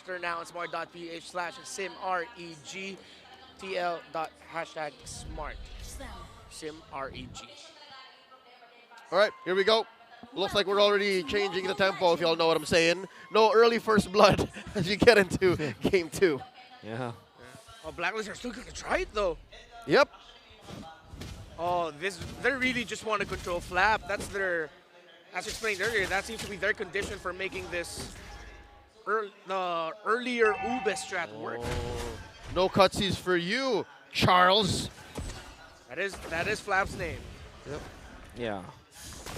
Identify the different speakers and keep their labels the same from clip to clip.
Speaker 1: register now on smart.ph/simreg. TL.hashtag smart. SimReg.
Speaker 2: All right, here we go. Looks like we're already changing the tempo, if y'all know what I'm saying. No early first blood as you get into game 2.
Speaker 3: Yeah.
Speaker 1: Oh, Blacklist are still going to try it, though.
Speaker 2: Yep.
Speaker 1: Oh, they really just want to control Flap. That's their, as explained earlier, that seems to be their condition for making this the earlier Ube strat work.
Speaker 2: No cutsies for you, Charles.
Speaker 1: That is Flap's name.
Speaker 2: Yep.
Speaker 3: Yeah.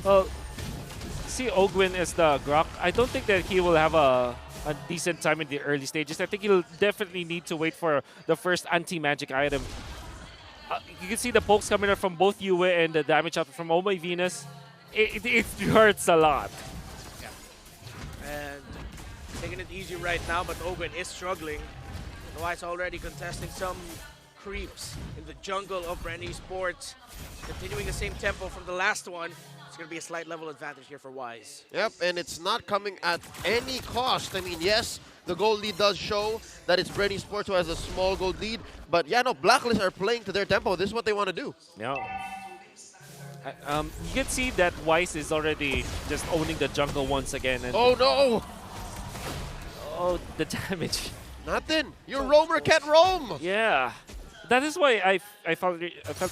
Speaker 3: Well, see Ogwin as the Grok. I don't think that he will have a decent time in the early stages. I think he'll definitely need to wait for the first anti-magic item. You can see the pokes coming out from both Yue and the damage out from Oh My Venus. It hurts a lot.
Speaker 1: Yeah. And taking it easy right now, but Ogwin is struggling. Otherwise, already contesting some creeps in the jungle of BREN Esports. Continuing the same tempo from the last one. It's going to be a slight level advantage here for Wise.
Speaker 2: Yep, and it's not coming at any cost. I mean, yes, the gold lead does show that it's BREN Esports who has a small gold lead. But yeah, no, Blacklist are playing to their tempo. This is what they want to do.
Speaker 3: Yeah. You can see that Wise is already just owning the jungle once again. And
Speaker 2: oh no!
Speaker 3: Oh, the damage.
Speaker 2: Nothing. Your roamer can't roam.
Speaker 3: Yeah. That is why I felt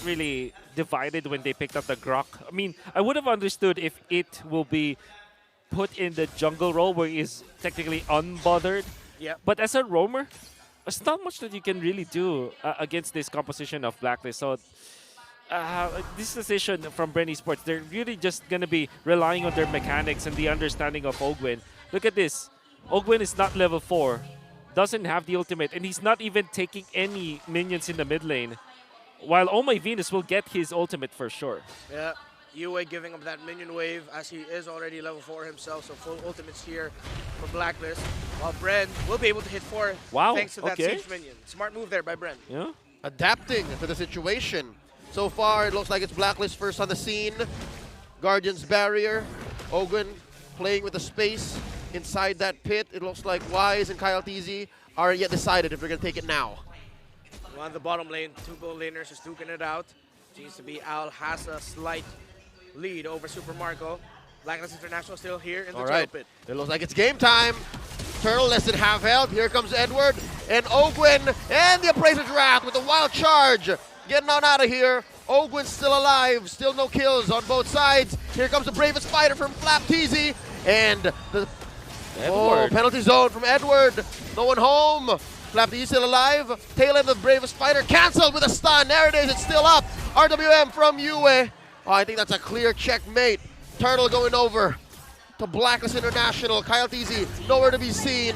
Speaker 3: really divided when they picked up the Grok. I mean, I would have understood if it will be put in the jungle role where he's technically unbothered.
Speaker 1: Yeah.
Speaker 3: But as a roamer, there's not much that you can really do against this composition of Blacklist. So this decision from BREN Esports, they're really just going to be relying on their mechanics and the understanding of Ogwin. Look at this. Ogwin is not level 4. Doesn't have the ultimate, and he's not even taking any minions in the mid lane. While Oh My Venus will get his ultimate for sure.
Speaker 1: Yeah, Yue giving up that minion wave as he is already level 4 himself, so full ultimates here for Blacklist. While BREN will be able to hit 4 thanks to that siege minion. Smart move there by BREN.
Speaker 3: Yeah.
Speaker 2: Adapting to the situation. So far, it looks like it's Blacklist first on the scene. Guardian's barrier. Ogwin playing with the space inside that pit. It looks like Wise and Kyle TZ are yet decided if they're going to take it now.
Speaker 1: On the bottom lane, 2 gold laners just duking it out. Seems to be Al has a slight lead over Super Marco. Blacklist International still here in the turtle pit.
Speaker 2: It looks like it's game time. Turtle less than half health. Here comes Edward and Ogwin and the Appraiser's Wrath with a wild charge. Getting on out of here. Ogwin's still alive. Still no kills on both sides. Here comes the bravest fighter from Flap TZ. And the penalty zone from Edward. No one home. Flap TZ still alive. Tail end of the bravest fighter. Canceled with a stun. There it is. It's still up. RWM from Yue. Oh, I think that's a clear checkmate. Turtle going over to Blacklist International. Kyle TZ nowhere to be seen.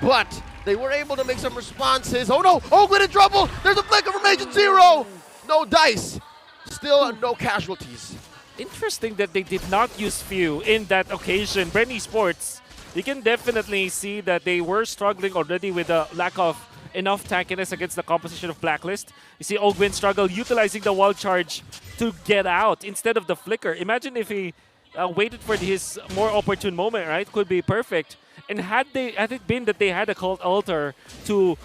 Speaker 2: But they were able to make some responses. Oh no! Ogwin in trouble! There's a flicker from Agent Zero! No dice. Still no casualties.
Speaker 3: Interesting that they did not use few in that occasion. BREN Esports, you can definitely see that they were struggling already with the lack of enough tankiness against the composition of Blacklist. You see Ogwin struggle utilizing the wall charge to get out instead of the flicker. Imagine if he waited for his more opportune moment, right? Could be perfect. And had it been that they had a cult altar to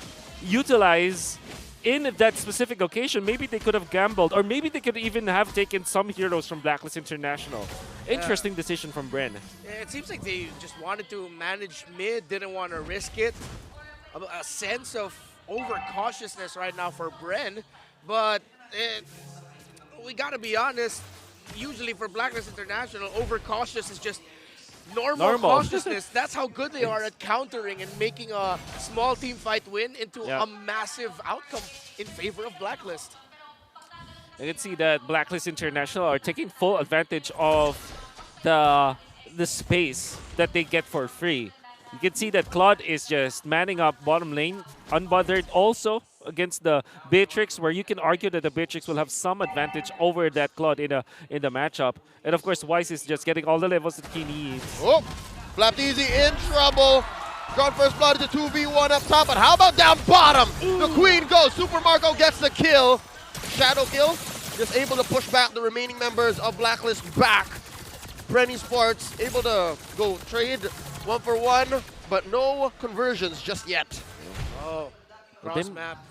Speaker 3: utilize in that specific occasion, maybe they could have gambled, or maybe they could even have taken some heroes from Blacklist International. Interesting decision from BREN.
Speaker 1: It seems like they just wanted to manage mid, didn't want to risk it. A sense of overcautiousness right now for BREN, but we gotta be honest, usually for Blacklist International, overcautious is just normal cautiousness. That's how good they are at countering and making a small team fight win into a massive outcome in favor of Blacklist.
Speaker 3: You can see that Blacklist International are taking full advantage of the space that they get for free. You can see that Claude is just manning up bottom lane, unbothered also against the Beatrix, where you can argue that the Beatrix will have some advantage over that Claude in the matchup. And of course, Wise is just getting all the levels that he needs.
Speaker 2: Oh, Flap TZ in trouble. Drawn first blood is a 2v1 up top, but how about down bottom? Ooh. The Queen goes. Super Marco gets the kill. Shadow kill, just able to push back the remaining members of Blacklist back. BREN Esports able to go trade 1 for 1. but no conversions just yet.
Speaker 1: Oh, cross map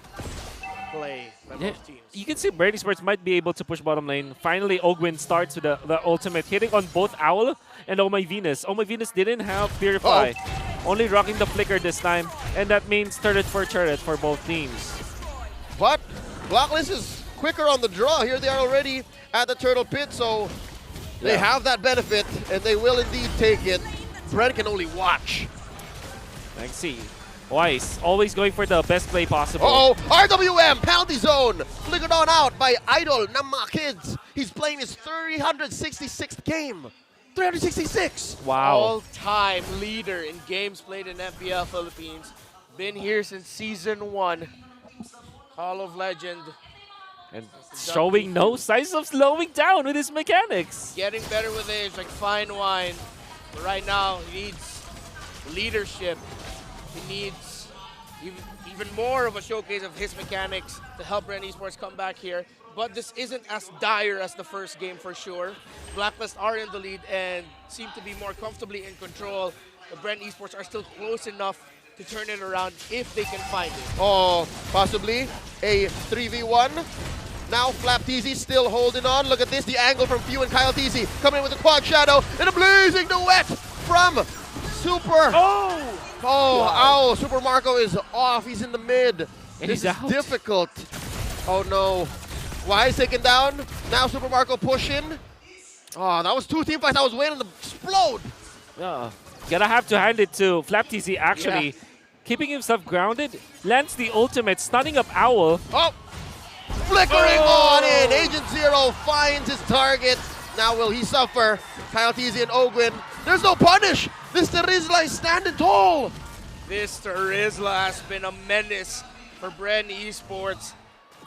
Speaker 1: play by both teams.
Speaker 3: You can see Brady Sports might be able to push bottom lane. Finally, Ogwin starts with the ultimate, hitting on both Owl and Oh My Venus. Oh My Venus didn't have Purify, only rocking the flicker this time, and that means turret for both teams.
Speaker 2: But Blacklist is quicker on the draw. Here they are already at the Turtle Pit, so they have that benefit, and they will indeed take it. BREN can only watch.
Speaker 3: I see. Wise, always going for the best play possible.
Speaker 2: RWM, penalty zone, flickered on out by Idol Nama Kids. He's playing his 366th game. 366!
Speaker 3: Wow.
Speaker 1: All-time leader in games played in MPL Philippines. Been here since Season 1. Hall of Legend.
Speaker 3: And showing no signs of slowing down with his mechanics.
Speaker 1: Getting better with age, like fine wine. But right now, he needs leadership. He needs even more of a showcase of his mechanics to help BREN Esports come back here. But this isn't as dire as the first game for sure. Blacklist are in the lead and seem to be more comfortably in control. But BREN Esports are still close enough to turn it around if they can find it.
Speaker 2: Possibly a 3v1. Now Flap TZ still holding on. Look at this, the angle from Few and Kyle TZ coming in with a quad shadow and a blazing duet from Super. Ow, Super Marco is off. He's in the mid.
Speaker 3: And
Speaker 2: this
Speaker 3: he's
Speaker 2: is
Speaker 3: out.
Speaker 2: difficult. Oh no. Wise taken down. Now Super Marco pushing. Oh, that was two team fights. I was waiting to explode.
Speaker 3: Yeah. Gonna have to hand it to Flap TZ actually. Keeping himself grounded, lands the ultimate, stunning up Owl.
Speaker 2: Flickering on in. Agent Zero finds his target. Now will he suffer? Kyle TZ and Ogwin. There's no punish. This Terizla is standing tall.
Speaker 1: This Terizla has been a menace for BREN Esports.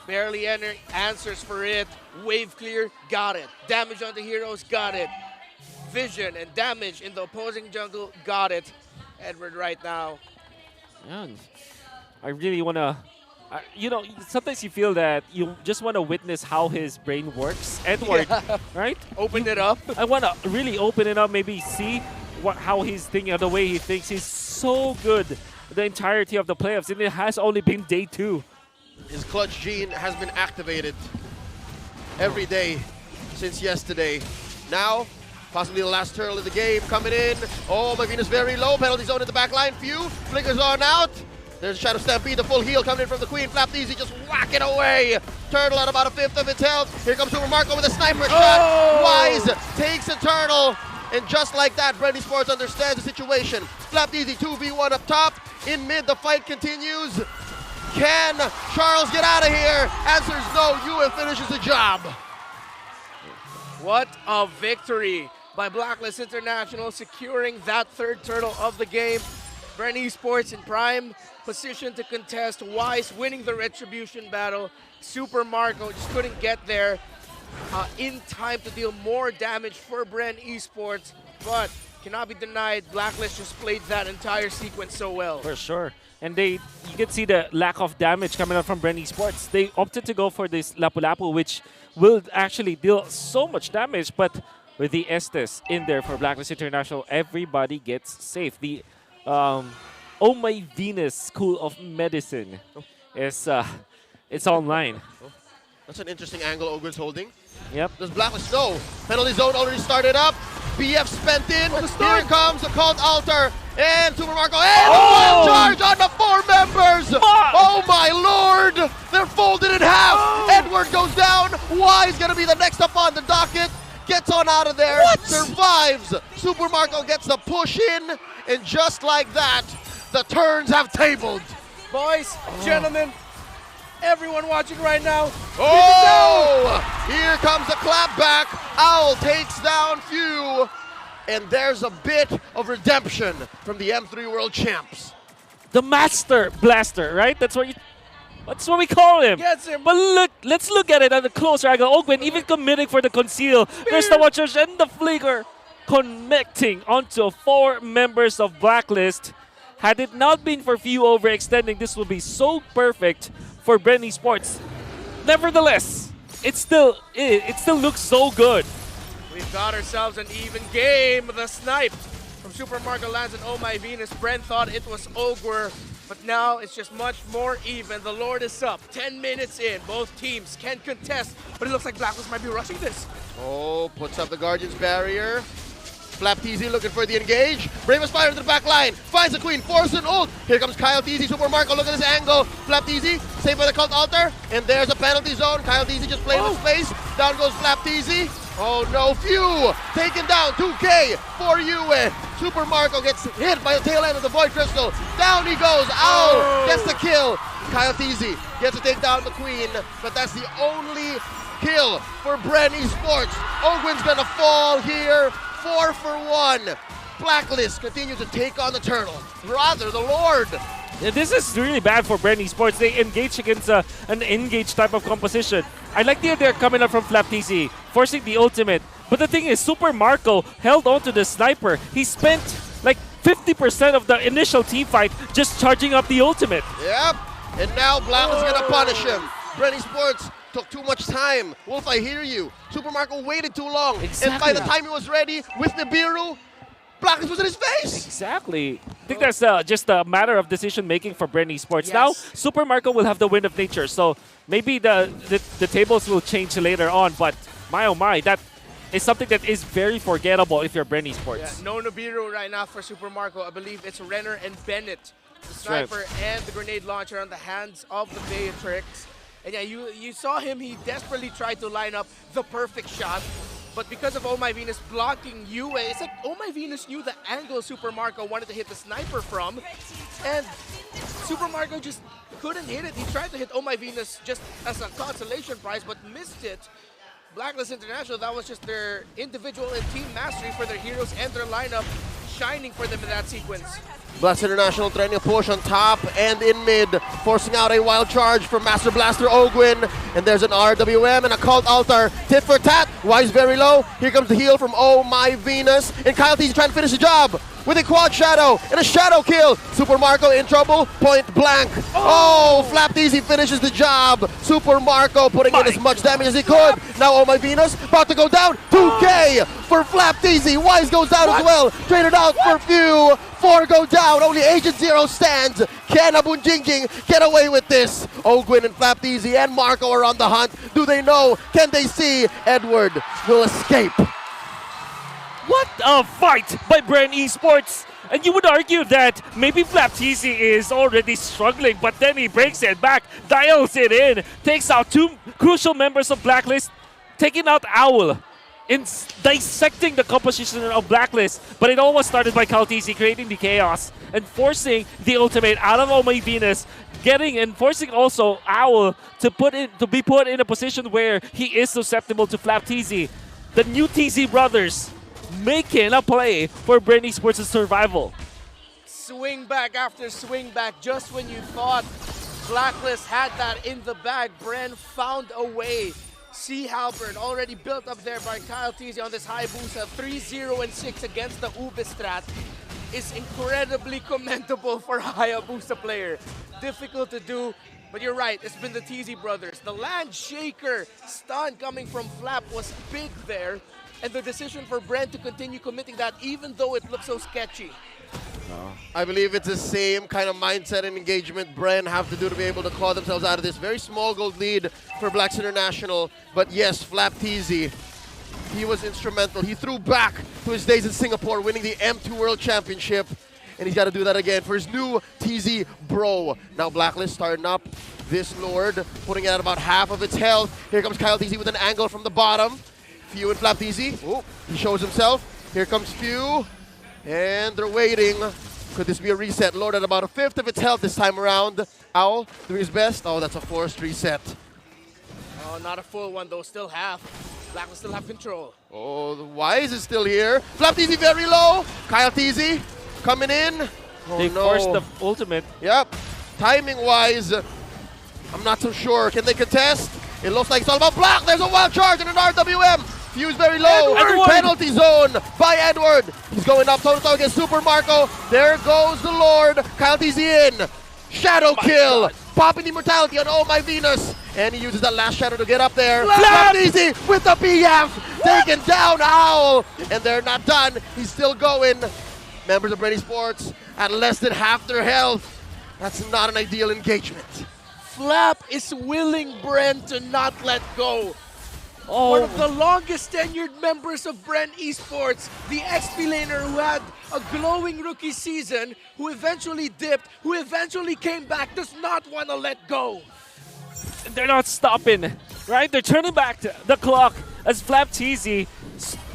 Speaker 1: Barely any answers for it. Wave clear, got it. Damage on the heroes, got it. Vision and damage in the opposing jungle, got it. Edward right now.
Speaker 3: Yeah, I really want to, you know, sometimes you feel that you just want to witness how his brain works. Edward, right?
Speaker 1: Open it up.
Speaker 3: I want to really open it up, maybe see how he's thinking, the way he thinks. He's so good the entirety of the playoffs, and it has only been day 2.
Speaker 2: His clutch gene has been activated every day since yesterday. Now, possibly the last turtle of the game coming in. Oh, my Venus very low. Penalty zone in the back line. Few flickers on out. There's Shadow Stampede, the full heal coming in from the Queen. Flap easy, just whack it away. Turtle at about a fifth of its health. Here comes Super Marco with a sniper shot. Wise takes a turtle. And just like that, BREN Esports understands the situation. Flap easy, 2v1 up top. In mid, the fight continues. Can Charles get out of here? Answers no. Ewan finishes the job.
Speaker 1: What a victory by Blacklist International, securing that third turtle of the game. BREN Esports in prime position to contest. Wise winning the retribution battle. Super Marco just couldn't get there in time to deal more damage for BREN Esports, but cannot be denied, Blacklist just played that entire sequence so well.
Speaker 3: For sure. And you can see the lack of damage coming out from BREN Esports. They opted to go for this Lapu-Lapu, which will actually deal so much damage, but with the Estes in there for Blacklist International, everybody gets safe. The Oh My Venus School of Medicine is it's online.
Speaker 2: That's an interesting angle Ogre's holding.
Speaker 3: Yep.
Speaker 2: Does Blacklist know? Penalty zone already started up. BF spent in. Here comes the called altar. And Super Marco. And the wild charge on the 4 members. Oh my lord. They're folded in half. Edward goes down. Wise gonna be the next up on the docket. Gets on out of there. Survives. Super Marco gets the push in. And just like that, the turns have tabled.
Speaker 1: Boys, gentlemen, everyone watching right now.
Speaker 2: Here comes the clapback. Owl takes down Few. And there's a bit of redemption from the M3 World Champs.
Speaker 3: The Master Blaster, right? That's what we call him.
Speaker 1: Gets him.
Speaker 3: But look, let's look at it at a closer angle. Ogwin even committing for the conceal. There's the Watchers and the Flicker connecting onto 4 members of Blacklist. Had it not been for Few overextending, this would be so perfect for BREN Esports. Nevertheless, it still looks so good.
Speaker 1: We've got ourselves an even game. The snipe from Super Marco lands an Oh My Venus. Bren thought it was Ogre, but now it's just much more even. The Lord is up. 10 minutes in. Both teams can contest, but it looks like BLACKLIST might be rushing this.
Speaker 2: Oh, puts up the Guardian's barrier. Flap TZ looking for the engage. Brave Aspire to the back line. Finds the Queen. Forces an ult. Here comes Kyle TZ. Super Marco. Look at this angle. Flap TZ. Saved by the Cult Altar. And there's a penalty zone. Kyle TZ just playing with space. Down goes Flap TZ. Oh no. Few. Taken down. 2K for Yue. Super Marco gets hit by the tail end of the Void Crystal. Down he goes. Ow. Gets the kill. Kyle TZ gets to take down the Queen. But that's the only kill for BREN Esports. Ogwin's gonna fall here. 4 for 1. BLACKLIST continue to take on the Turtle. Rather, the Lord.
Speaker 3: Yeah, this is really bad for BREN Esports. They engage against an engage type of composition. I like the idea coming up from Flap TZ, forcing the ultimate. But the thing is, Super Marco held on to the sniper. He spent like 50% of the initial team fight just charging up the ultimate.
Speaker 2: Yep. And now BLACKLIST is gonna punish him. BREN Esports took too much time. Wolf, I hear you. Super Marco waited too long.
Speaker 3: Exactly.
Speaker 2: And by the time he was ready with Nibiru, BLACKLIST was in his face.
Speaker 3: Exactly. I think that's just a matter of decision making for BREN Esports.
Speaker 1: Yes.
Speaker 3: Now, Super Marco will have the wind of nature, so maybe the tables will change later on. But my oh my, that is something that is very forgettable if you're BREN Esports.
Speaker 1: Yeah, no Nibiru right now for Super Marco. I believe it's Renner and Bennett, the sniper and the grenade launcher on the hands of the Beatrix. And yeah, you saw him, he desperately tried to line up the perfect shot. But because of Oh My Venus blocking Yue, it's like Oh My Venus knew the angle Super Marco wanted to hit the sniper from. And Super Marco just couldn't hit it. He tried to hit Oh My Venus just as a consolation prize, but missed it. BLACKLIST International, that was just their individual and team mastery for their heroes and their lineup shining for them in that sequence.
Speaker 2: BLACKLIST International trying to push on top and in mid, forcing out a wild charge from Master Blaster Ogwin. And there's an RWM and a Cult Altar. Tit for tat. Wise very low. Here comes the heal from Oh My Venus. And Kyle TZ trying to finish the job with a quad shadow and a shadow kill. Super Marco in trouble. Point blank. Oh, Flap TZ finishes the job. Super Marco putting in as much damage as he could. Now Oh My Venus about to go down. 2K for Flap TZ. Wise goes down as well. Traded out for Few. 4 go down. Only Agent Zero stands. Can Abunjingjing get away with this? Ogwin and Flap TZ and Marco are on the hunt. Do they know? Can they see? Edward will escape.
Speaker 3: What a fight by BREN Esports! And you would argue that maybe Flap TZ is already struggling, but then he breaks it back, dials it in, takes out 2 crucial members of BLACKLIST, taking out Owl, in dissecting the composition of BLACKLIST. But it all was started by Kyle TZ creating the chaos and forcing the ultimate out of Oh My Venus, getting and forcing also Owl to be put in a position where he is susceptible to Flap TZ. The new TZ brothers making a play for BREN Esports' survival.
Speaker 1: Swing back after swing back. Just when you thought BLACKLIST had that in the bag, BREN found a way. Sea Halberd already built up there by Kyle TZ on this Hayabusa. 3-0-6 against the Ube strat is incredibly commendable for a Hayabusa player. Difficult to do, but you're right, it's been the TZ brothers. The land shaker stun coming from Flap was big there. And the decision for BREN to continue committing that even though it looks so sketchy.
Speaker 2: I believe it's the same kind of mindset and engagement BREN have to do to be able to claw themselves out of this very small gold lead for BLACKLIST International. But yes, Flap TZ, he was instrumental. He threw back to his days in Singapore, winning the M2 World Championship. And he's got to do that again for his new TZ bro. Now BLACKLIST starting up this Lord, putting it at about half of its health. Here comes Kyle TZ with an angle from the bottom. Few and Flap TZ. Oh, he shows himself. Here comes Few. And they're waiting. Could this be a reset? Lord at about a fifth of its health this time around. Owl doing his best. Oh, that's a forced reset.
Speaker 1: Oh, not a full one though, still half. BLACKLIST still have control.
Speaker 2: Oh, the Wise is still here. Flap TZ very low. Kyle TZ coming in. Oh,
Speaker 3: They
Speaker 2: no.
Speaker 3: forced the ultimate.
Speaker 2: Yep. Timing-wise, I'm not so sure. Can they contest? It looks like it's all about Black. There's a wild charge and an RWM. Fuse very low.
Speaker 3: Edward.
Speaker 2: Penalty zone by Edward. He's going up toe-to-toe against Super Marco. There goes the Lord. Kyle TZ in. Shadow kill.
Speaker 3: God.
Speaker 2: Popping the immortality on Oh My Venus. And he uses that last shadow to get up there.
Speaker 3: Flap.
Speaker 2: Flap TZ with the BF. Taking down Owl. And they're not done. He's still going. Members of BREN Sports at less than half their health. That's not an ideal engagement.
Speaker 1: Flap is willing Bren to not let go.
Speaker 3: Oh,
Speaker 1: One of the longest tenured members of BREN Esports, the XP laner who had a glowing rookie season, who eventually dipped, who eventually came back, does not want to let go.
Speaker 3: they're not stopping, right? They're turning back the clock as Flap TZ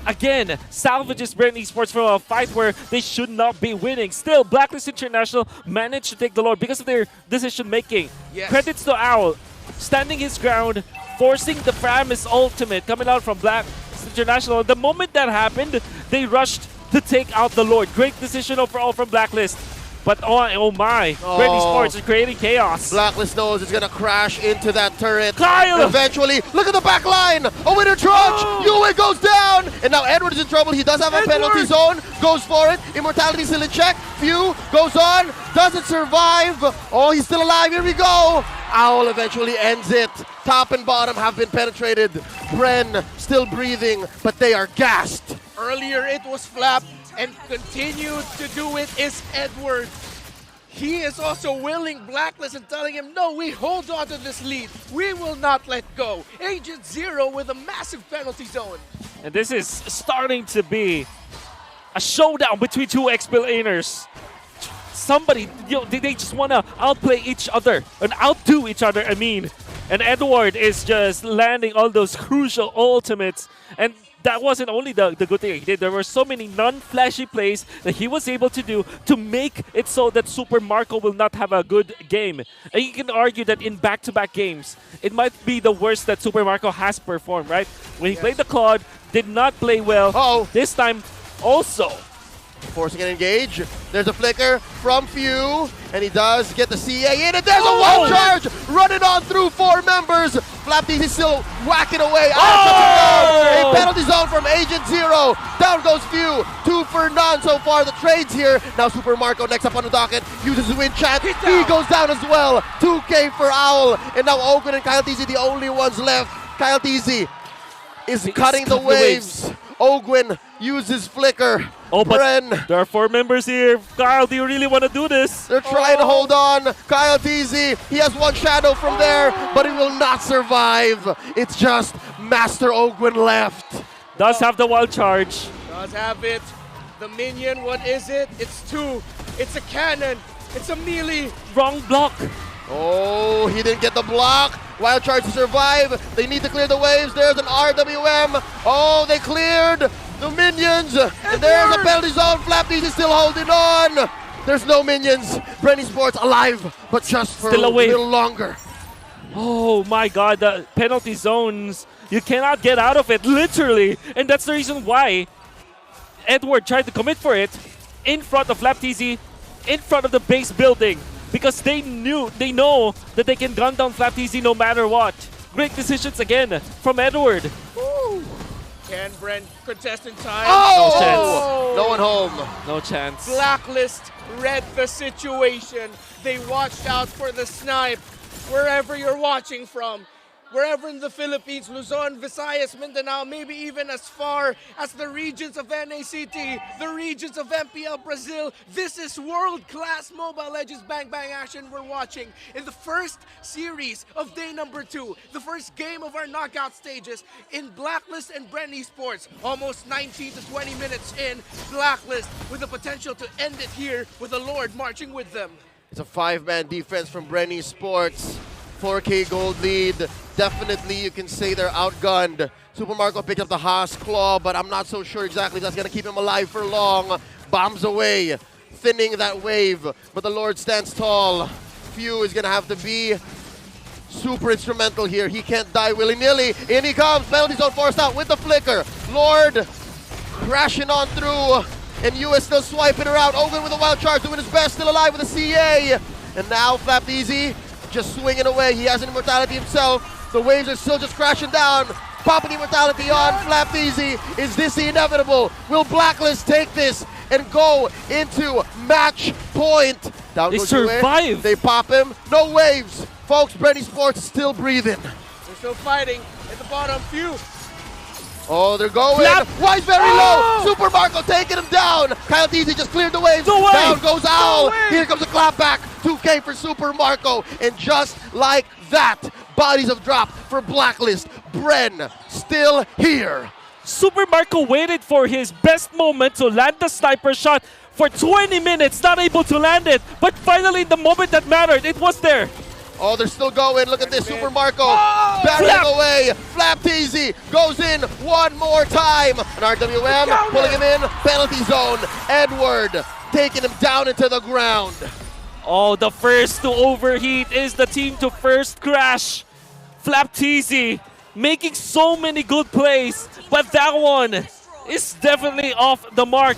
Speaker 3: again salvages BREN Esports from a fight where they should not be winning. Still, Blacklist International managed to take the Lord because of their decision making.
Speaker 1: Yes.
Speaker 3: Credits to Owl, standing his ground, forcing the Framis ultimate coming out from Blacklist International. The moment that happened, they rushed to take out the Lord. Great decision overall from Blacklist. But oh my, BREN Esports is creating chaos.
Speaker 2: Blacklist knows it's gonna crash into that turret.
Speaker 3: Kyle!
Speaker 2: Eventually, look at the back line. A winner trudge. Yue goes down. And now Edward is in trouble. He does have a penalty zone. Goes for it. Immortality still in check. Few goes on. Doesn't survive. Oh, he's still alive. Here we go. Owl eventually ends it. Top and bottom have been penetrated. BREN still breathing, but they are gassed.
Speaker 1: Earlier it was Flap, and continued to do it is Edward. He is also willing Blacklist and telling him, no, we hold on to this lead. We will not let go. Agent Zero with a massive penalty zone.
Speaker 3: And this is starting to be a showdown between two XP laners. Somebody, they just want to outplay each other and outdo each other, I mean. And Edward is just landing all those crucial ultimates. And that wasn't only the good thing he did. There were so many non-flashy plays that he was able to do to make it so that Super Marco will not have a good game. And you can argue that in back-to-back games, it might be the worst that Super Marco has performed, right? When he played the Claude, did not play well. This time, also.
Speaker 2: Forcing an engage. There's a flicker from Few, and he does get the CA in, and there's a wild charge running on through 4 members. Flap TZ is still whacking away. A penalty zone from Agent Zero. Down goes Few. 2 for none so far. The trades here. Now Super Marco next up on the docket uses the win chance. He goes down as well. 2K for Owl, and now Ogun and Kyle TZ the only ones left. Kyle TZ is cutting the waves. Ogwin uses flicker.
Speaker 3: Oh, but
Speaker 2: BREN,
Speaker 3: there are 4 members here. Kyle, do you really want to do this?
Speaker 2: they're trying to hold on. Kyle TZ, he has one shadow from there, but he will not survive. It's just Master Ogwin left.
Speaker 3: Does have the wild charge.
Speaker 1: Does have it. The minion, what is it? It's 2. It's a cannon. It's a melee.
Speaker 3: Wrong block.
Speaker 2: Oh, he didn't get the block. Wild charge to survive. They need to clear the waves. There's an RWM. Oh, they cleared the minions. And there's a penalty zone. Flap TZ is still holding on. There's no minions. BREN Esports alive, but just for
Speaker 3: Still
Speaker 2: a
Speaker 3: away.
Speaker 2: little longer.
Speaker 3: Oh my god, the penalty zones. You cannot get out of it, literally. And that's the reason why Edward tried to commit for it in front of Flap TZ, in front of the base building. Because they know that they can gun down Flap TZ no matter what. Great decisions again from Edward.
Speaker 1: Woo. Can BREN contest in time?
Speaker 3: No chance.
Speaker 2: No one home.
Speaker 3: No chance.
Speaker 1: Blacklist read the situation. They watched out for the snipe. Wherever you're watching from, wherever in the Philippines, Luzon, Visayas, Mindanao, maybe even as far as the regions of NACT, the regions of MPL Brazil. This is world-class Mobile Legends Bang Bang action we're watching in the first series of day number 2, the first game of our knockout stages in Blacklist and BREN Esports. Almost 19 to 20 minutes in, Blacklist with the potential to end it here with the Lord marching with them.
Speaker 2: It's a 5-man defense from BREN Esports. 4K gold lead. Definitely you can say they're outgunned. Super Marco picked up the Haas Claw, but I'm not so sure exactly that's going to keep him alive for long. Bombs away, thinning that wave, but the Lord stands tall. Few is going to have to be super instrumental here. He can't die willy-nilly. In he comes. Penalty zone forced out with the flicker. Lord crashing on through, and Yu is still swiping her out. Ogun with a wild charge, doing his best, still alive with a CA. And now Flap TZ just swinging away. He has an immortality himself. The waves are still just crashing down. Popping immortality on Flap TZ. Is this the inevitable? Will Blacklist take this and go into match point? Down
Speaker 3: They
Speaker 2: goes Yu.
Speaker 3: survive.
Speaker 2: They pop him. No waves. Folks, BREN Esports is still breathing.
Speaker 1: They're still fighting at the bottom. Few.
Speaker 2: Oh, they're going.
Speaker 3: Flap.
Speaker 2: Wise very
Speaker 3: Oh!
Speaker 2: low. Super Marco taking him down. Kyle Teasy just cleared the waves.
Speaker 3: No way.
Speaker 2: Down goes Owl.
Speaker 1: way.
Speaker 2: Here comes the clap back. 2K for Super Marco. And just like that, bodies have dropped for Blacklist. BREN still here.
Speaker 3: Super Marco waited for his best moment to land the sniper shot for 20 minutes, not able to land it, but finally the moment that mattered, it was there.
Speaker 2: Oh, they're still going. Look at this. Super Marco
Speaker 1: Oh!
Speaker 2: battling
Speaker 3: Flap.
Speaker 2: away. Flap Teasy goes in one more time. And RWM
Speaker 1: Counter.
Speaker 2: pulling him in. Penalty zone. Edward taking him down into the ground.
Speaker 3: Oh, the first to overheat is the team to first crash. Flap Teasy making so many good plays, but that one is definitely off the mark.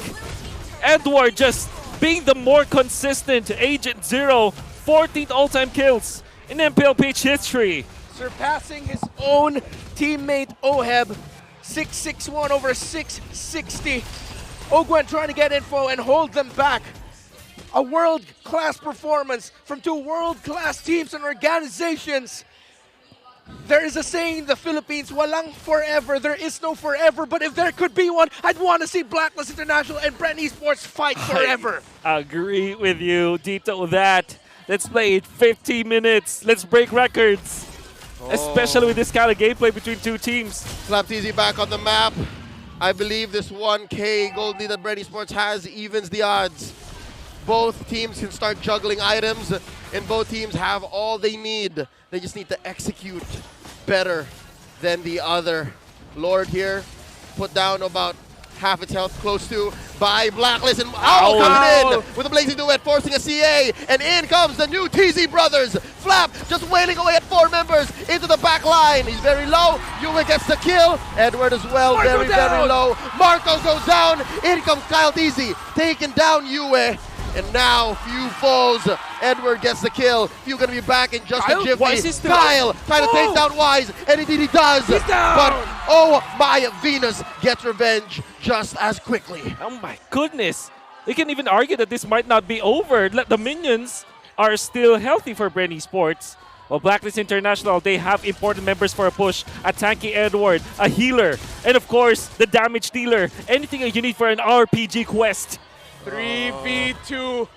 Speaker 3: Edward just being the more consistent Agent Zero, 14th all-time kills in MPL-PH history.
Speaker 1: Surpassing his own teammate Oheb, 661 over 660. Ogwen trying to get info and hold them back. A world-class performance from two world-class teams and organizations. There is a saying in the Philippines, walang forever, there is no forever, but if there could be one, I'd want to see Blacklist International and BREN Esports fight forever.
Speaker 3: I agree with you, Dito, that. Let's play it 50 minutes. Let's break records. Especially with this kind of gameplay between two teams.
Speaker 2: Flap Teasy back on the map. I believe this 1K gold lead that BREN Esports has evens the odds. Both teams can start juggling items, and both teams have all they need. They just need to execute better than the other. Lord here put down about half its health, close to by Blacklist, and Owl coming in with a blazing duet, forcing a CA, and in comes the new TZ brothers. Flap just wailing away at 4 members into the back line. He's very low. Yue gets the kill. Edward as well,
Speaker 1: Marco
Speaker 2: very
Speaker 1: down.
Speaker 2: low. Marco goes down. In comes Kyle TZ, taking down Yue. And now, few falls. Edward gets the kill. Few gonna be back in just
Speaker 3: Kyle?
Speaker 2: a
Speaker 3: Wise
Speaker 2: jiffy.
Speaker 3: is still-
Speaker 2: Kyle trying to take down Wise, and indeed he does.
Speaker 1: He's down.
Speaker 2: But oh my, Venus gets revenge just as quickly.
Speaker 3: Oh my goodness. You can even argue that this might not be over. The minions are still healthy for BREN Esports. Well, Blacklist International, they have important members for a push. A tanky Edward, a healer, and of course, the damage dealer. Anything you need for an RPG quest.
Speaker 1: 3v2.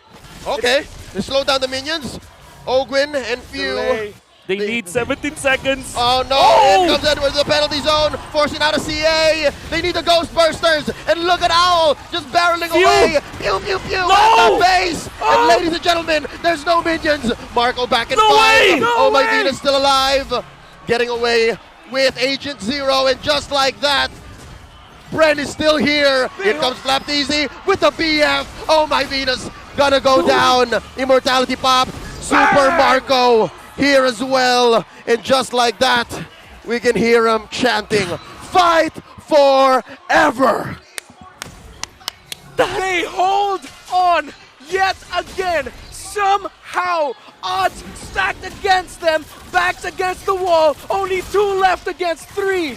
Speaker 2: Okay, they slow down the minions. Ogwin and Few.
Speaker 1: Delay.
Speaker 3: They need 17 seconds.
Speaker 2: Oh no,
Speaker 3: Oh!
Speaker 2: in comes Edward to the penalty zone, forcing out a CA. They need the Ghost Bursters, and look at Owl just barreling
Speaker 3: Pew!
Speaker 2: away. Pew, pew, pew,
Speaker 3: No!
Speaker 2: at the base.
Speaker 3: Oh!
Speaker 2: And ladies and gentlemen, there's no minions. Marco back in
Speaker 3: No
Speaker 2: 5.
Speaker 3: way!
Speaker 1: No
Speaker 2: oh my
Speaker 1: way!
Speaker 2: Venus still alive. Getting away with Agent Zero, and just like that, BREN is still here. Here comes Flap Teasy with the BF. Oh my Venus, gonna go down. Immortality Pop. Super Marco here as well. And just like that, we can hear him chanting, "Fight forever."
Speaker 1: They hold on yet again. Somehow, odds stacked against them, backs against the wall, only 2 left against 3.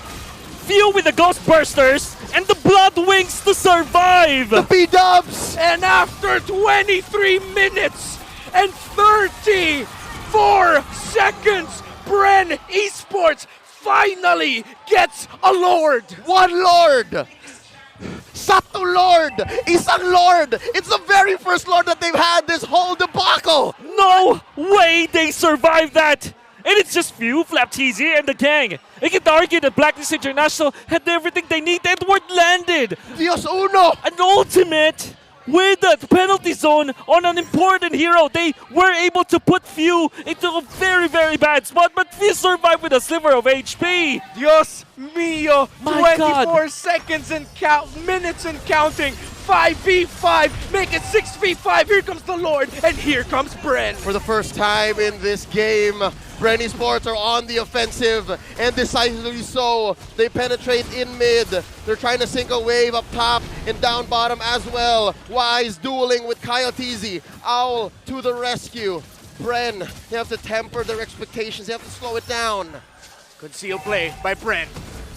Speaker 3: Few with the Ghost Bursters and the Blood Wings to survive.
Speaker 2: The B-dubs.
Speaker 1: And after 23 minutes and 34 seconds, BREN Esports finally gets a Lord.
Speaker 2: One Lord. Sato Lord. Isang Lord. It's the very first Lord that they've had this whole debacle.
Speaker 3: No way they survived that. And it's just Few, Flap Teasy, and the gang. You can argue that Blacklist International had everything they need. Edward landed
Speaker 2: Dios uno.
Speaker 3: an ultimate with the penalty zone on an important hero. They were able to put Few into a very, very bad spot, but Few survived with a sliver of HP.
Speaker 1: Dios mío,
Speaker 3: My
Speaker 1: 24
Speaker 3: God.
Speaker 1: seconds and minutes and counting. 5v5, make it 6v5. Here comes the Lord, and here comes BREN.
Speaker 2: For the first time in this game, BREN Esports are on the offensive, and decisively so. They penetrate in mid. They're trying to sink a wave up top and down bottom as well. Wise dueling with Kyle Teasy. Owl to the rescue. BREN, they have to temper their expectations. They have to slow it down.
Speaker 1: Good seal play by BREN.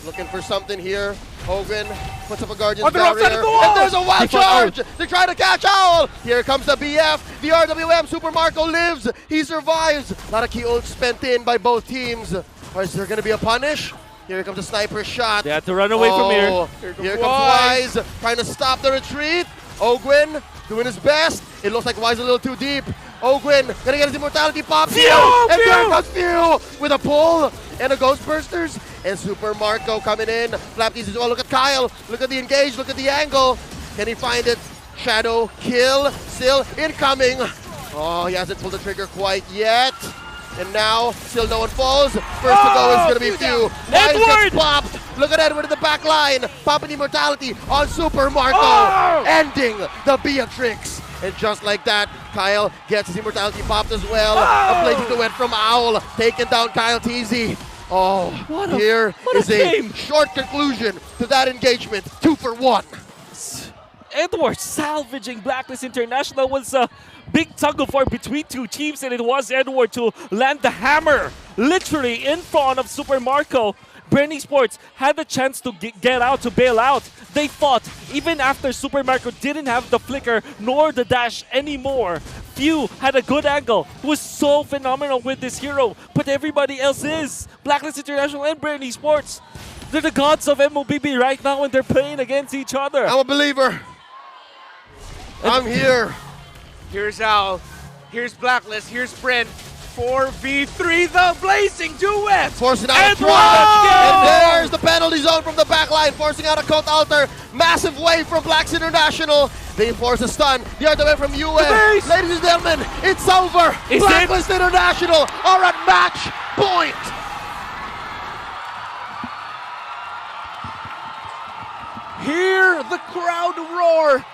Speaker 2: Looking for something here. Hogan puts up a Guardian's
Speaker 1: On the wrong side of
Speaker 2: barrier,
Speaker 1: the wall!
Speaker 2: and there's a wild
Speaker 3: Keep on
Speaker 2: charge! They're trying to catch Owl! Here comes the BF, the RWM, Super Marco lives, he survives! A lot of key ults spent in by both teams. Or is there gonna be a punish? Here comes a sniper shot.
Speaker 3: They had to run away from here.
Speaker 2: Here comes Wise, trying to stop the retreat. Ogwin doing his best. It looks like Wise a little too deep. Ogwin gonna get his immortality pop.
Speaker 3: Phew,
Speaker 2: And
Speaker 3: phew.
Speaker 2: there comes Phew with a pull and a Ghost Bursters. And Super Marco coming in. Flap these as well. Look at Kyle. Look at the engage. Look at the angle. Can he find it? Shadow kill. Still incoming. Oh, he hasn't pulled the trigger quite yet. And now, still no one falls. First to go is going to be Phew. Wise gets popped. Look at Edward in the back line. Popping immortality on Super Marco. Ending the Beatrix. And just like that, Kyle gets his immortality popped as well. A blazing duet from Owl. Taking down Kyle TZ. Oh, here is a short conclusion to that engagement. 2 for 1.
Speaker 3: Edward salvaging Blacklist International was a big tug of war between two teams, and it was Edward to land the hammer literally in front of Super Marco. BREN Esports had the chance to get out, to bail out. They fought even after Super Marco didn't have the flicker nor the dash anymore. Phew had a good angle. He was so phenomenal with this hero, but everybody else is. Blacklist International and BREN Esports, they're the gods of MOBB right now, and they're playing against each other.
Speaker 2: I'm a believer. I'm here.
Speaker 1: Here's Al. Here's Blacklist. Here's BREN. 4v3, the blazing duet.
Speaker 2: Forcing out a
Speaker 1: And
Speaker 2: trap.
Speaker 1: one!
Speaker 2: And there's the penalty zone from the back line, forcing out a Cult Altar. Massive wave from Blacks International. They force a stun. The other way from UA.
Speaker 3: base!
Speaker 2: Ladies and gentlemen, it's over.
Speaker 3: Is
Speaker 2: Blacklist International are at match point.
Speaker 1: Hear the crowd roar